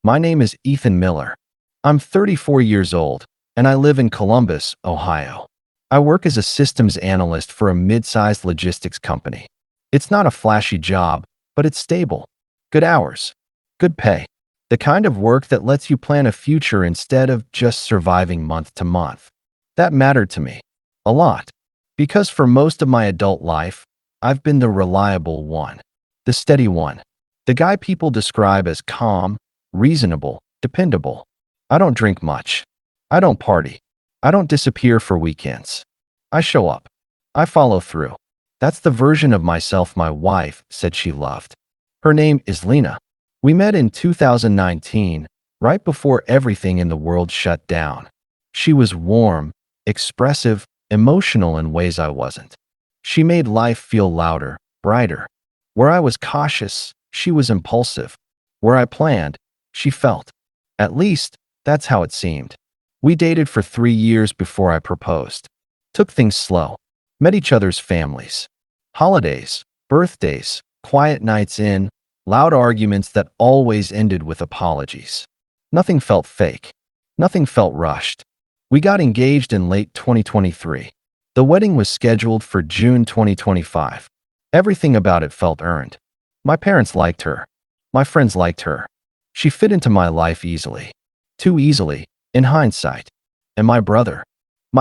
My name is Ethan Miller. I'm 34 years old, and I live in Columbus, Ohio. I work as a systems analyst for a mid-sized logistics company. It's not a flashy job, but it's stable. Good hours. Good pay. The kind of work that lets you plan a future instead of just surviving month to month. That mattered to me. A lot. Because for most of my adult life, I've been the reliable one. The steady one. The guy people describe as calm, reasonable, dependable. I don't drink much. I don't party. I don't disappear for weekends. I show up. I follow through. That's the version of myself my wife said she loved. Her name is Lena. We met in 2019, right before everything in the world shut down. She was warm, expressive, emotional in ways I wasn't. She made life feel louder, brighter. Where I was cautious, she was impulsive. Where I planned, she felt. At least, that's how it seemed. We dated for 3 years before I proposed. Took things slow. Met each other's families. Holidays, birthdays, quiet nights in, loud arguments that always ended with apologies. Nothing felt fake. Nothing felt rushed. We got engaged in late 2023. The wedding was scheduled for June 2025. Everything about it felt earned. My parents liked her. My friends liked her. She fit into my life easily. Too easily, in hindsight. And my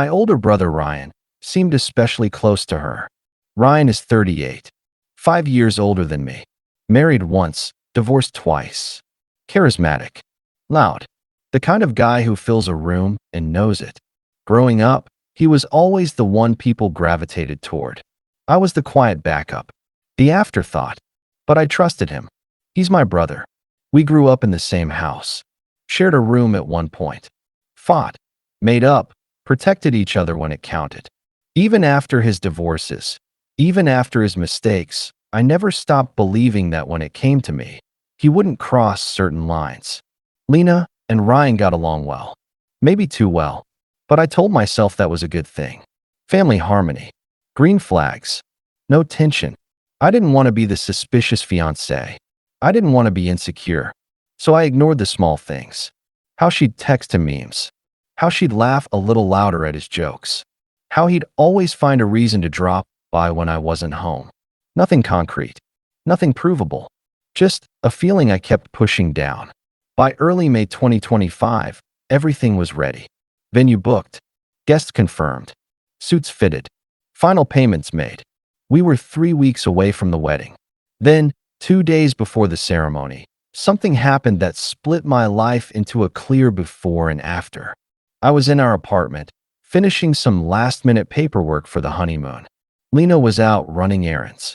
older brother Ryan, seemed especially close to her. Ryan is 38, 5 years older than me. Married once, divorced twice. Charismatic. Loud. The kind of guy who fills a room and knows it. Growing up, he was always the one people gravitated toward. I was the quiet backup. The afterthought. But I trusted him. He's my brother. We grew up in the same house. Shared a room at one point. Fought. Made up. Protected each other when it counted. Even after his divorces, even after his mistakes, I never stopped believing that when it came to me, he wouldn't cross certain lines. Lena and Ryan got along well. Maybe too well. But I told myself that was a good thing. Family harmony. Green flags. No tension. I didn't want to be the suspicious fiancé. I didn't want to be insecure. So I ignored the small things. How she'd text him memes. How she'd laugh a little louder at his jokes. How he'd always find a reason to drop by when I wasn't home. Nothing concrete. Nothing provable. Just a feeling I kept pushing down. By early May 2025, everything was ready. Venue booked. Guests confirmed. Suits fitted. Final payments made. We were 3 weeks away from the wedding. Then, 2 days before the ceremony, something happened that split my life into a clear before and after. I was in our apartment, finishing some last-minute paperwork for the honeymoon. Lena was out running errands.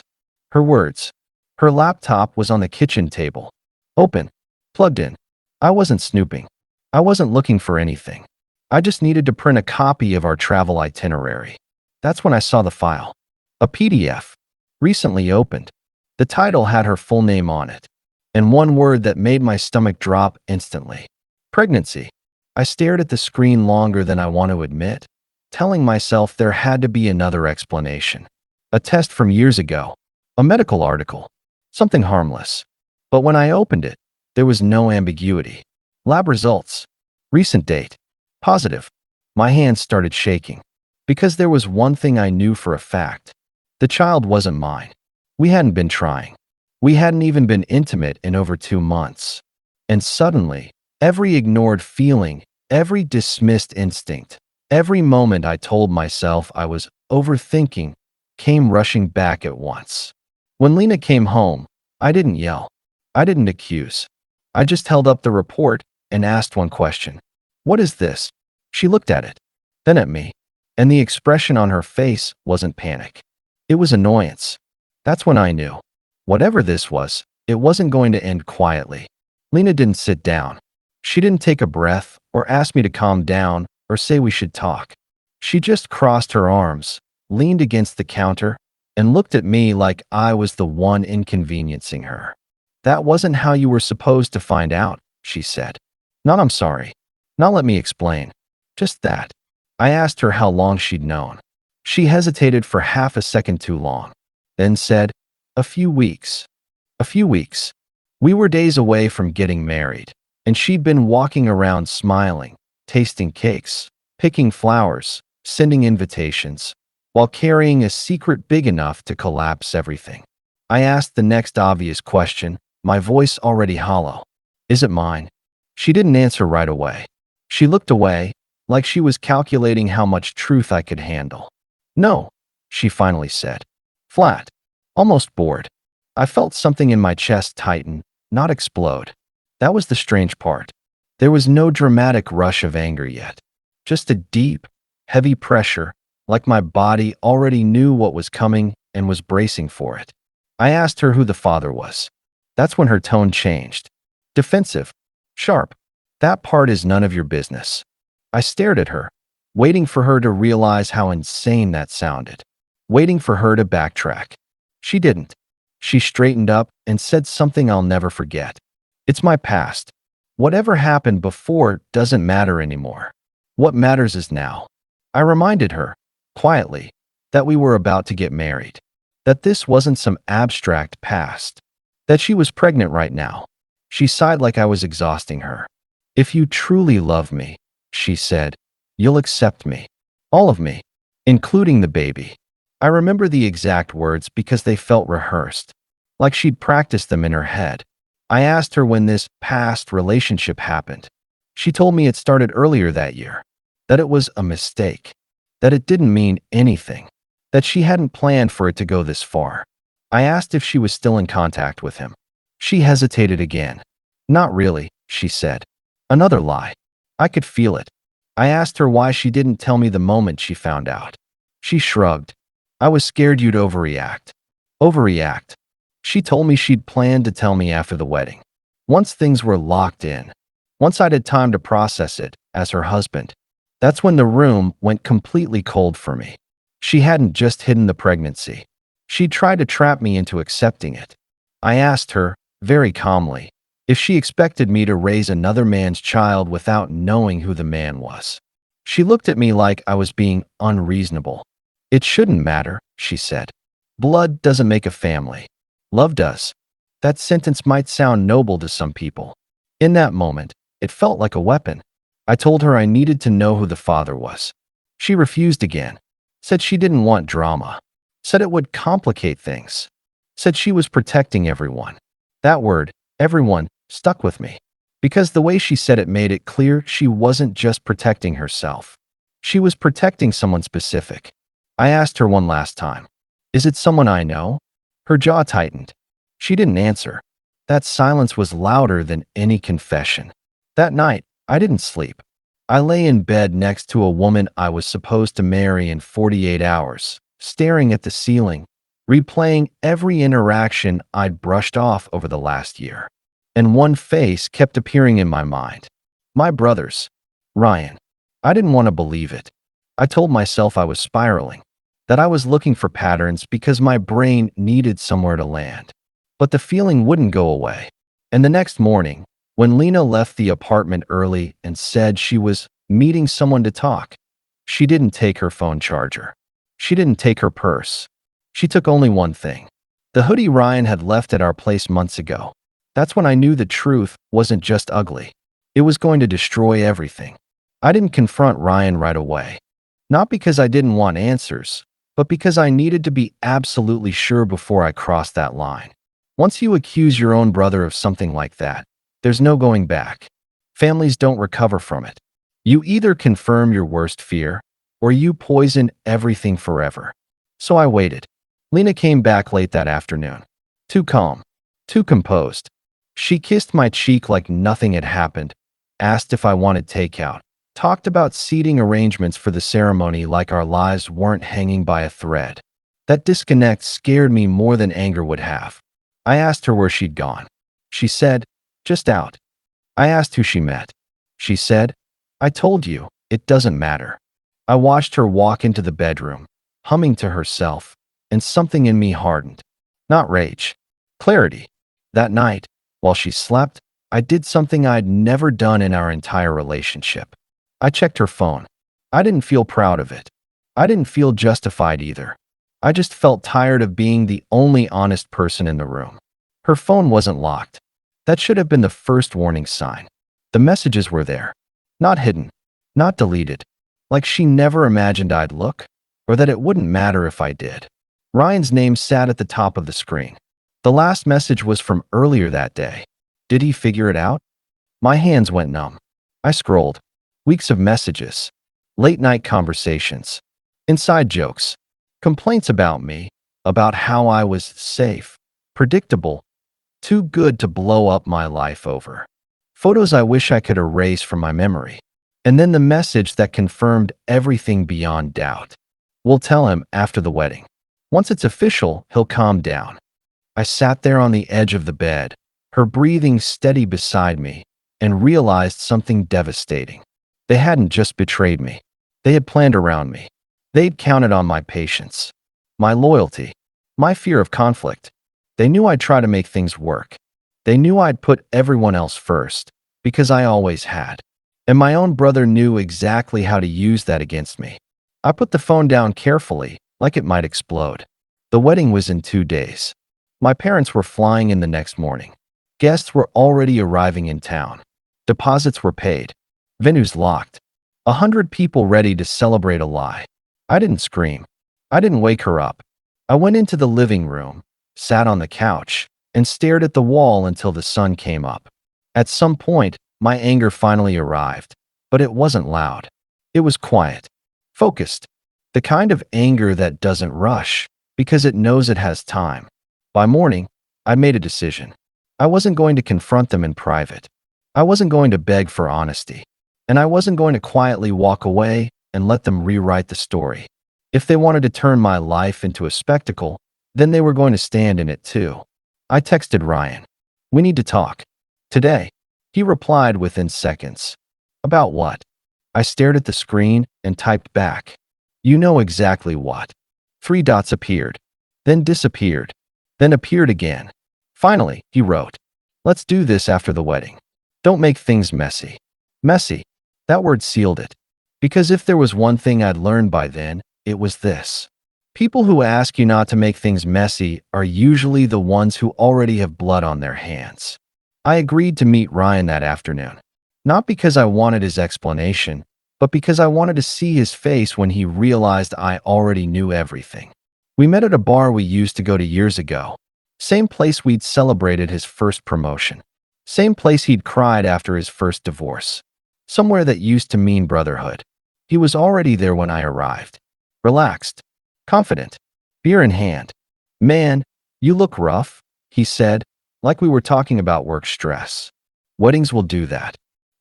Her words. Her laptop was on the kitchen table. Open. Plugged in. I wasn't snooping. I wasn't looking for anything. I just needed to print a copy of our travel itinerary. That's when I saw the file. A PDF. Recently opened. The title had her full name on it. And one word that made my stomach drop instantly. Pregnancy. I stared at the screen longer than I want to admit, telling myself there had to be another explanation. A test from years ago. A medical article. Something harmless. But when I opened it, there was no ambiguity. Lab results. Recent date. Positive. My hands started shaking. Because there was one thing I knew for a fact. The child wasn't mine. We hadn't been trying. We hadn't even been intimate in over 2 months. And suddenly, every ignored feeling, every dismissed instinct, every moment I told myself I was overthinking came rushing back at once. When Lena came home, I didn't yell. I didn't accuse. I just held up the report and asked one question. What is this? She looked at it, then at me, and the expression on her face wasn't panic. It was annoyance. That's when I knew. Whatever this was, it wasn't going to end quietly. Lena didn't sit down. She didn't take a breath or ask me to calm down or say we should talk. She just crossed her arms, leaned against the counter, and looked at me like I was the one inconveniencing her. That wasn't how you were supposed to find out, she said. Not I'm sorry. Not let me explain. Just that. I asked her how long she'd known. She hesitated for half a second too long, then said, a few weeks. A few weeks. We were days away from getting married. and she'd been walking around smiling, tasting cakes, picking flowers, sending invitations, while carrying a secret big enough to collapse everything. I asked the next obvious question, my voice already hollow. Is it mine? She didn't answer right away. She looked away, like she was calculating how much truth I could handle. No, she finally said. Flat. Almost bored. I felt something in my chest tighten, not explode. That was the strange part. There was no dramatic rush of anger yet. Just a deep, heavy pressure, like my body already knew what was coming and was bracing for it. I asked her who the father was. That's when her tone changed. Defensive. Sharp. That part is none of your business. I stared at her, waiting for her to realize how insane that sounded. Waiting for her to backtrack. She didn't. She straightened up and said something I'll never forget. It's my past. Whatever happened before doesn't matter anymore. What matters is now. I reminded her, quietly, that we were about to get married. That this wasn't some abstract past. That she was pregnant right now. She sighed like I was exhausting her. If you truly love me, she said, you'll accept me. All of me. Including the baby. I remember the exact words because they felt rehearsed. Like she'd practiced them in her head. I asked her when this past relationship happened. She told me it started earlier that year. That it was a mistake. That it didn't mean anything. That she hadn't planned for it to go this far. I asked if she was still in contact with him. She hesitated again. Not really, she said. Another lie. I could feel it. I asked her why she didn't tell me the moment she found out. She shrugged. I was scared you'd overreact. Overreact. She told me she'd planned to tell me after the wedding. Once things were locked in. Once I'd had time to process it, as her husband. That's when the room went completely cold for me. She hadn't just hidden the pregnancy. She'd tried to trap me into accepting it. I asked her, very calmly, if she expected me to raise another man's child without knowing who the man was. She looked at me like I was being unreasonable. It shouldn't matter, she said. Blood doesn't make a family. Love does. That sentence might sound noble to some people. In that moment, it felt like a weapon. I told her I needed to know who the father was. She refused again. Said she didn't want drama. Said it would complicate things. Said she was protecting everyone. That word, everyone, stuck with me. Because the way she said it made it clear she wasn't just protecting herself. She was protecting someone specific. I asked her one last time. Is it someone I know? Her jaw tightened. She didn't answer. That silence was louder than any confession. That night, I didn't sleep. I lay in bed next to a woman I was supposed to marry in 48 hours, staring at the ceiling, replaying every interaction I'd brushed off over the last year. And one face kept appearing in my mind. My brother's. Ryan. I didn't want to believe it. I told myself I was spiraling, that I was looking for patterns because my brain needed somewhere to land. But the feeling wouldn't go away. And the next morning, when Lena left the apartment early and said she was meeting someone to talk, she didn't take her phone charger. She didn't take her purse. She took only one thing. The hoodie Ryan had left at our place months ago. That's when I knew the truth wasn't just ugly. It was going to destroy everything. I didn't confront Ryan right away. Not because I didn't want answers, but because I needed to be absolutely sure before I crossed that line. Once you accuse your own brother of something like that, there's no going back. Families don't recover from it. You either confirm your worst fear, or you poison everything forever. So I waited. Lena came back late that afternoon. Too calm. Too composed. She kissed my cheek like nothing had happened, asked if I wanted takeout, talked about seating arrangements for the ceremony like our lives weren't hanging by a thread. That disconnect scared me more than anger would have. I asked her where she'd gone. She said, just out. I asked who she met. She said, I told you, it doesn't matter. I watched her walk into the bedroom, humming to herself, and something in me hardened. Not rage. Clarity. That night, while she slept, I did something I'd never done in our entire relationship. I checked her phone. I didn't feel proud of it. I didn't feel justified either. I just felt tired of being the only honest person in the room. Her phone wasn't locked. That should have been the first warning sign. The messages were there. Not hidden. Not deleted. Like she never imagined I'd look, or that it wouldn't matter if I did. Ryan's name sat at the top of the screen. The last message was from earlier that day. Did he figure it out? My hands went numb. I scrolled. Weeks of messages. Late-night conversations. Inside jokes. Complaints about me. About how I was safe. Predictable. Too good to blow up my life over. Photos I wish I could erase from my memory. And then the message that confirmed everything beyond doubt. We'll tell him after the wedding. Once it's official, he'll calm down. I sat there on the edge of the bed, her breathing steady beside me, and realized something devastating. They hadn't just betrayed me. They had planned around me. They'd counted on my patience, my loyalty, my fear of conflict. They knew I'd try to make things work. They knew I'd put everyone else first, because I always had. And my own brother knew exactly how to use that against me. I put the phone down carefully, like it might explode. The wedding was in 2 days. My parents were flying in the next morning. Guests were already arriving in town. Deposits were paid. Venues locked. 100 people ready to celebrate a lie. I didn't scream. I didn't wake her up. I went into the living room, sat on the couch, and stared at the wall until the sun came up. At some point, my anger finally arrived, but it wasn't loud. It was quiet, focused, the kind of anger that doesn't rush because it knows it has time. By morning, I made a decision. I wasn't going to confront them in private. I wasn't going to beg for honesty. And I wasn't going to quietly walk away and let them rewrite the story. If they wanted to turn my life into a spectacle, then they were going to stand in it too. I texted Ryan. We need to talk. Today. He replied within seconds. About what? I stared at the screen and typed back. You know exactly what. 3 dots appeared, then disappeared, then appeared again. Finally, he wrote, let's do this after the wedding. Don't make things messy. Messy. That word sealed it. Because if there was one thing I'd learned by then, it was this. People who ask you not to make things messy are usually the ones who already have blood on their hands. I agreed to meet Ryan that afternoon. Not because I wanted his explanation, but because I wanted to see his face when he realized I already knew everything. We met at a bar we used to go to years ago. Same place we'd celebrated his first promotion. Same place he'd cried after his first divorce. Somewhere that used to mean brotherhood. He was already there when I arrived. Relaxed. Confident. Beer in hand. Man, you look rough, he said, like we were talking about work stress. Weddings will do that.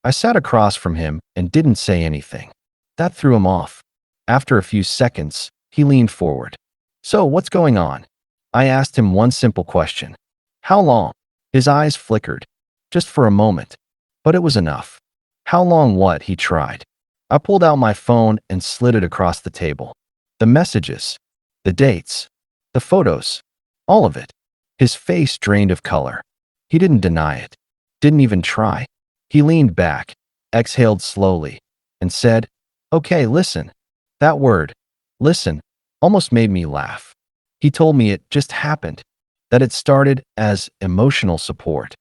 I sat across from him and didn't say anything. That threw him off. After a few seconds, he leaned forward. So, what's going on? I asked him one simple question. How long? His eyes flickered. Just for a moment. But it was enough. How long what? He tried. I pulled out my phone and slid it across the table. The messages. The dates. The photos. All of it. His face drained of color. He didn't deny it. Didn't even try. He leaned back, exhaled slowly, and said, okay, listen. That word, listen, almost made me laugh. He told me it just happened, that it started as emotional support,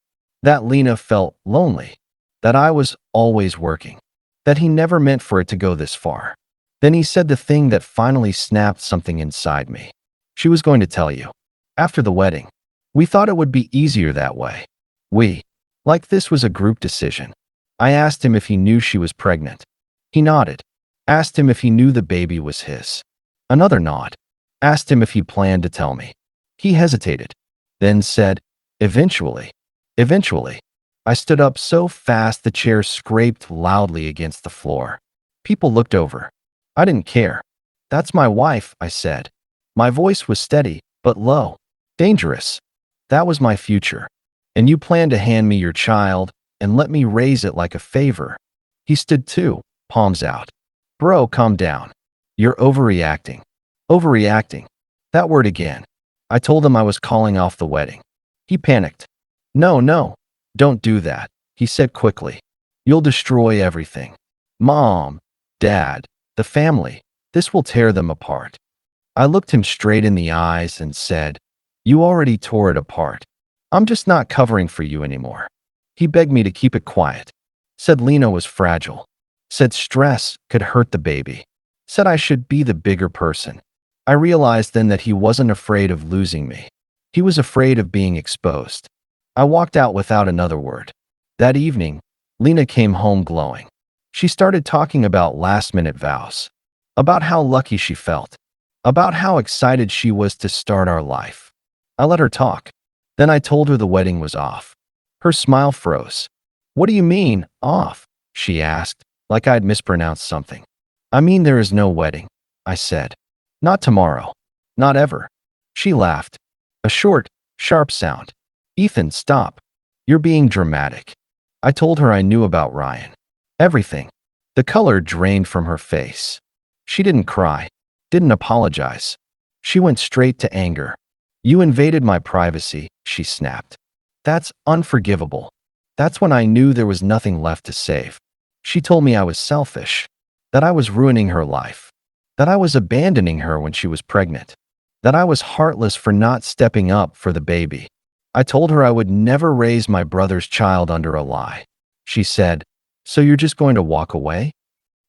that Lena felt lonely, that I was always working, that he never meant for it to go this far. Then he said the thing that finally snapped something inside me. She was going to tell you. After the wedding. We thought it would be easier that way. Like this was a group decision. I asked him if he knew she was pregnant. He nodded. Asked him if he knew the baby was his. Another nod. Asked him if he planned to tell me. He hesitated. Then said, eventually. Eventually. I stood up so fast the chair scraped loudly against the floor. People looked over. I didn't care. That's my wife, I said. My voice was steady, but low. Dangerous. That was my future. And you plan to hand me your child and let me raise it like a favor. He stood too, palms out. Bro, calm down. You're overreacting. Overreacting. That word again. I told him I was calling off the wedding. He panicked. No, don't do that, he said quickly. You'll destroy everything. Mom, Dad, the family. This will tear them apart. I looked him straight in the eyes and said, you already tore it apart. I'm just not covering for you anymore. He begged me to keep it quiet. Said Lena was fragile. Said stress could hurt the baby. Said I should be the bigger person. I realized then that he wasn't afraid of losing me. He was afraid of being exposed. I walked out without another word. That evening, Lena came home glowing. She started talking about last-minute vows, about how lucky she felt, about how excited she was to start our life. I let her talk. Then I told her the wedding was off. Her smile froze. "What do you mean, off?" she asked, like I'd mispronounced something. "I mean there is no wedding," I said. "Not tomorrow. Not ever." She laughed. A short, sharp sound. "Ethan, stop. You're being dramatic." I told her I knew about Ryan. Everything. The color drained from her face. She didn't cry, didn't apologize. She went straight to anger. "You invaded my privacy," she snapped. "That's unforgivable." That's when I knew there was nothing left to save. She told me I was selfish, that I was ruining her life, that I was abandoning her when she was pregnant, that I was heartless for not stepping up for the baby. I told her I would never raise my brother's child under a lie. She said, "So you're just going to walk away?"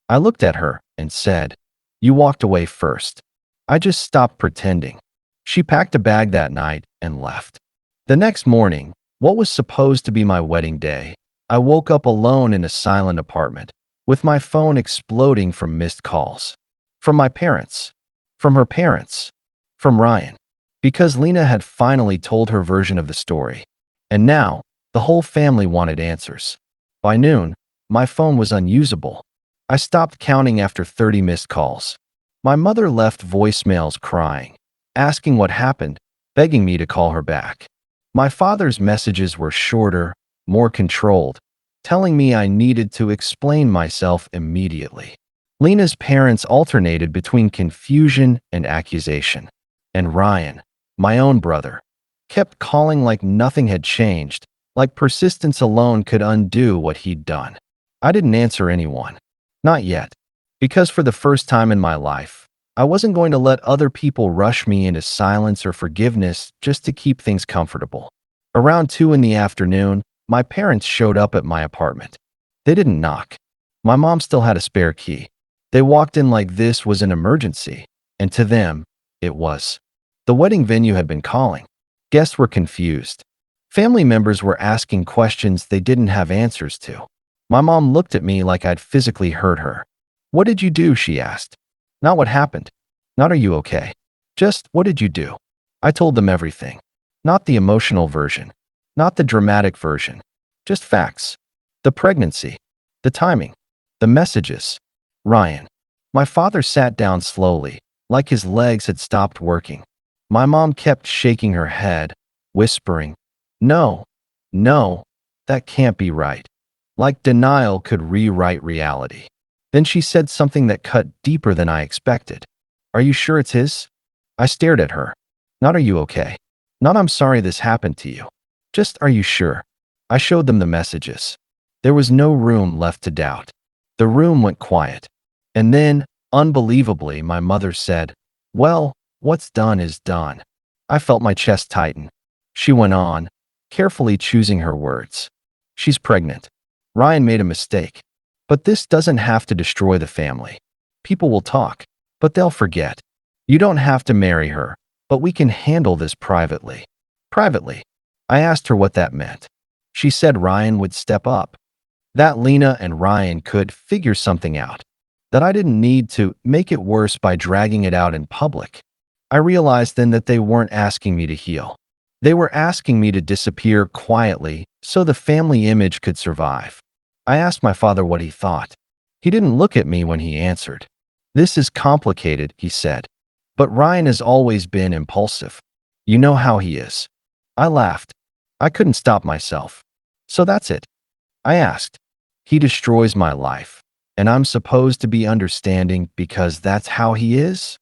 I looked at her and said, "You walked away first." I just stopped pretending. She packed a bag that night and left. The next morning, what was supposed to be my wedding day, I woke up alone in a silent apartment, with my phone exploding from missed calls. From my parents. From her parents. From Ryan. Because Lena had finally told her version of the story. And now, the whole family wanted answers. By noon, my phone was unusable. I stopped counting after 30 missed calls. My mother left voicemails crying, asking what happened, begging me to call her back. My father's messages were shorter, more controlled, telling me I needed to explain myself immediately. Lena's parents alternated between confusion and accusation. And Ryan, my own brother, kept calling like nothing had changed, like persistence alone could undo what he'd done. I didn't answer anyone. Not yet. Because for the first time in my life, I wasn't going to let other people rush me into silence or forgiveness just to keep things comfortable. Around 2 in the afternoon, my parents showed up at my apartment. They didn't knock. My mom still had a spare key. They walked in like this was an emergency, and to them, it was. The wedding venue had been calling. Guests were confused. Family members were asking questions they didn't have answers to. My mom looked at me like I'd physically hurt her. "What did you do?" she asked. Not what happened. Not are you okay. Just what did you do? I told them everything. Not the emotional version. Not the dramatic version. Just facts. The pregnancy. The timing. The messages. Ryan. My father sat down slowly, like his legs had stopped working. My mom kept shaking her head, whispering, "No, no, that can't be right." Like denial could rewrite reality. Then she said something that cut deeper than I expected. "Are you sure it's his?" I stared at her. Not "Are you okay?" Not "I'm sorry this happened to you." Just "Are you sure?" I showed them the messages. There was no room left to doubt. The room went quiet. And then, unbelievably, my mother said, "Well, what's done is done." I felt my chest tighten. She went on, carefully choosing her words. "She's pregnant. Ryan made a mistake. But this doesn't have to destroy the family. People will talk, but they'll forget. You don't have to marry her, but we can handle this privately." Privately. I asked her what that meant. She said Ryan would step up. That Lena and Ryan could figure something out. That I didn't need to make it worse by dragging it out in public. I realized then that they weren't asking me to heal. They were asking me to disappear quietly so the family image could survive. I asked my father what he thought. He didn't look at me when he answered. "This is complicated," he said. "But Ryan has always been impulsive. You know how he is." I laughed. I couldn't stop myself. "So that's it?" I asked. "He destroys my life, and I'm supposed to be understanding because that's how he is?"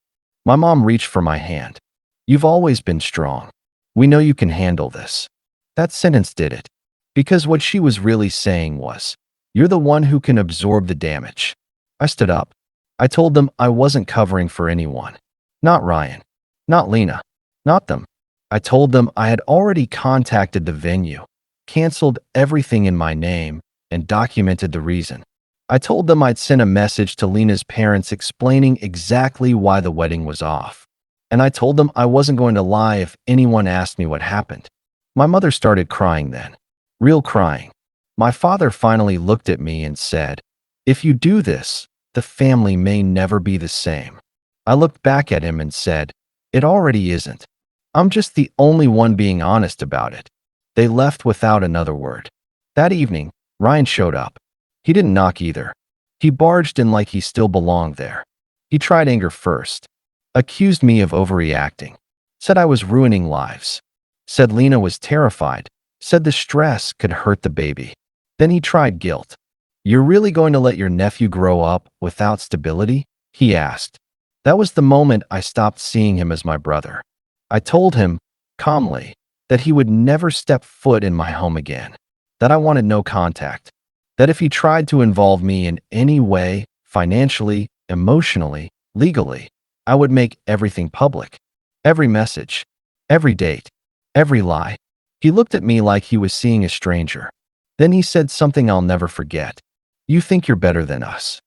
My mom reached for my hand. "You've always been strong. We know you can handle this." That sentence did it. Because what she was really saying was, "You're the one who can absorb the damage." I stood up. I told them I wasn't covering for anyone. Not Ryan. Not Lena. Not them. I told them I had already contacted the venue, canceled everything in my name, and documented the reason. I told them I'd sent a message to Lena's parents explaining exactly why the wedding was off. And I told them I wasn't going to lie if anyone asked me what happened. My mother started crying then. Real crying. My father finally looked at me and said, "If you do this, the family may never be the same." I looked back at him and said, "It already isn't. I'm just the only one being honest about it." They left without another word. That evening, Ryan showed up. He didn't knock either. He barged in like he still belonged there. He tried anger first. Accused me of overreacting. Said I was ruining lives. Said Lena was terrified. Said the stress could hurt the baby. Then he tried guilt. "You're really going to let your nephew grow up without stability?" he asked. That was the moment I stopped seeing him as my brother. I told him, calmly, that he would never step foot in my home again. That I wanted no contact. That if he tried to involve me in any way, financially, emotionally, legally, I would make everything public. Every message, every date, every lie. He looked at me like he was seeing a stranger. Then he said something I'll never forget. "You think you're better than us."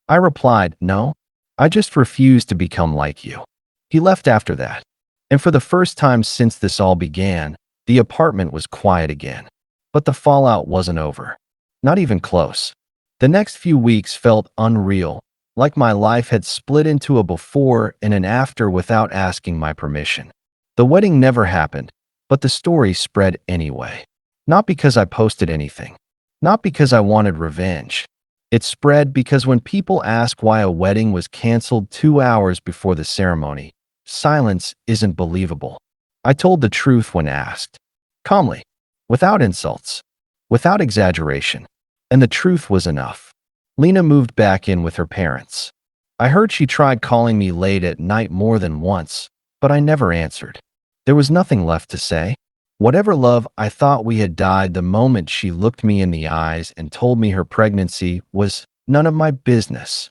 I replied, "No, I just refuse to become like you." He left after that. And for the first time since this all began, the apartment was quiet again. But the fallout wasn't over. Not even close. The next few weeks felt unreal, like my life had split into a before and an after without asking my permission. The wedding never happened, but the story spread anyway. Not because I posted anything. Not because I wanted revenge. It spread because when people ask why a wedding was canceled 2 hours before the ceremony, silence isn't believable. I told the truth when asked. Calmly. Without insults. Without exaggeration. And the truth was enough. Lena moved back in with her parents. I heard she tried calling me late at night more than once, but I never answered. There was nothing left to say. Whatever love I thought we had died the moment she looked me in the eyes and told me her pregnancy was none of my business.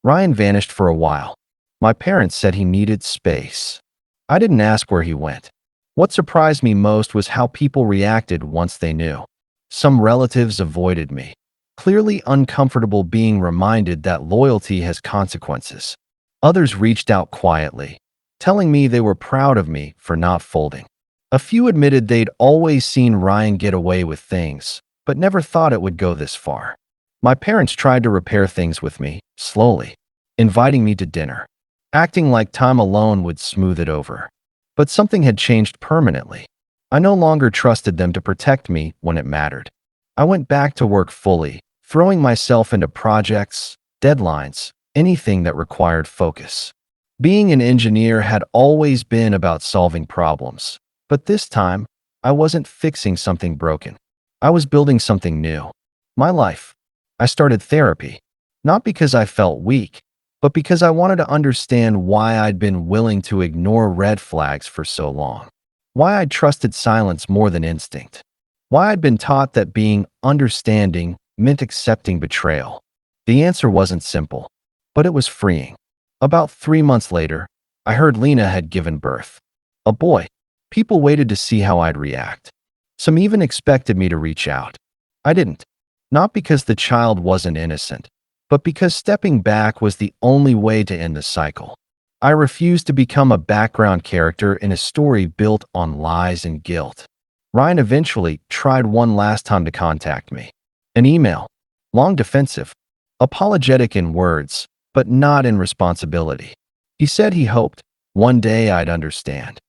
Ryan vanished for a while. My parents said he needed space. I didn't ask where he went. What surprised me most was how people reacted once they knew. Some relatives avoided me, clearly uncomfortable being reminded that loyalty has consequences. Others reached out quietly, telling me they were proud of me for not folding. A few admitted they'd always seen Ryan get away with things, but never thought it would go this far. My parents tried to repair things with me, slowly, inviting me to dinner, acting like time alone would smooth it over. But something had changed permanently. I no longer trusted them to protect me when it mattered. I went back to work fully, throwing myself into projects, deadlines, anything that required focus. Being an engineer had always been about solving problems. But this time, I wasn't fixing something broken. I was building something new. My life. I started therapy. Not because I felt weak, but because I wanted to understand why I'd been willing to ignore red flags for so long. Why I'd trusted silence more than instinct. Why I'd been taught that being understanding meant accepting betrayal. The answer wasn't simple, but it was freeing. About 3 months later, I heard Lena had given birth. A boy. People waited to see how I'd react. Some even expected me to reach out. I didn't. Not because the child wasn't innocent, but because stepping back was the only way to end the cycle. I refused to become a background character in a story built on lies and guilt. Ryan eventually tried one last time to contact me. An email. Long defensive. Apologetic in words, but not in responsibility. He said he hoped one day I'd understand.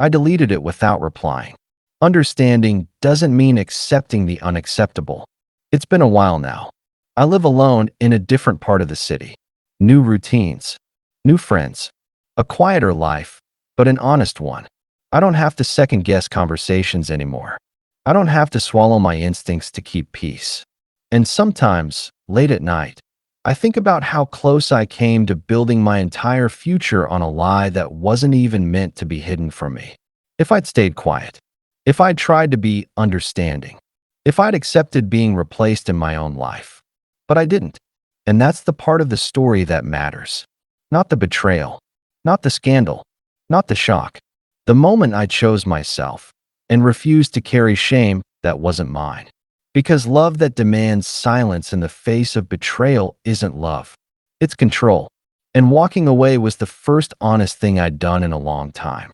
I deleted it without replying. Understanding doesn't mean accepting the unacceptable. It's been a while now. I live alone in a different part of the city. New routines. New friends. A quieter life, but an honest one. I don't have to second-guess conversations anymore. I don't have to swallow my instincts to keep peace. And sometimes, late at night, I think about how close I came to building my entire future on a lie that wasn't even meant to be hidden from me. If I'd stayed quiet, if I'd tried to be understanding, if I'd accepted being replaced in my own life. But I didn't. And that's the part of the story that matters. Not the betrayal, not the scandal, not the shock. The moment I chose myself and refused to carry shame that wasn't mine. Because love that demands silence in the face of betrayal isn't love. It's control. And walking away was the first honest thing I'd done in a long time.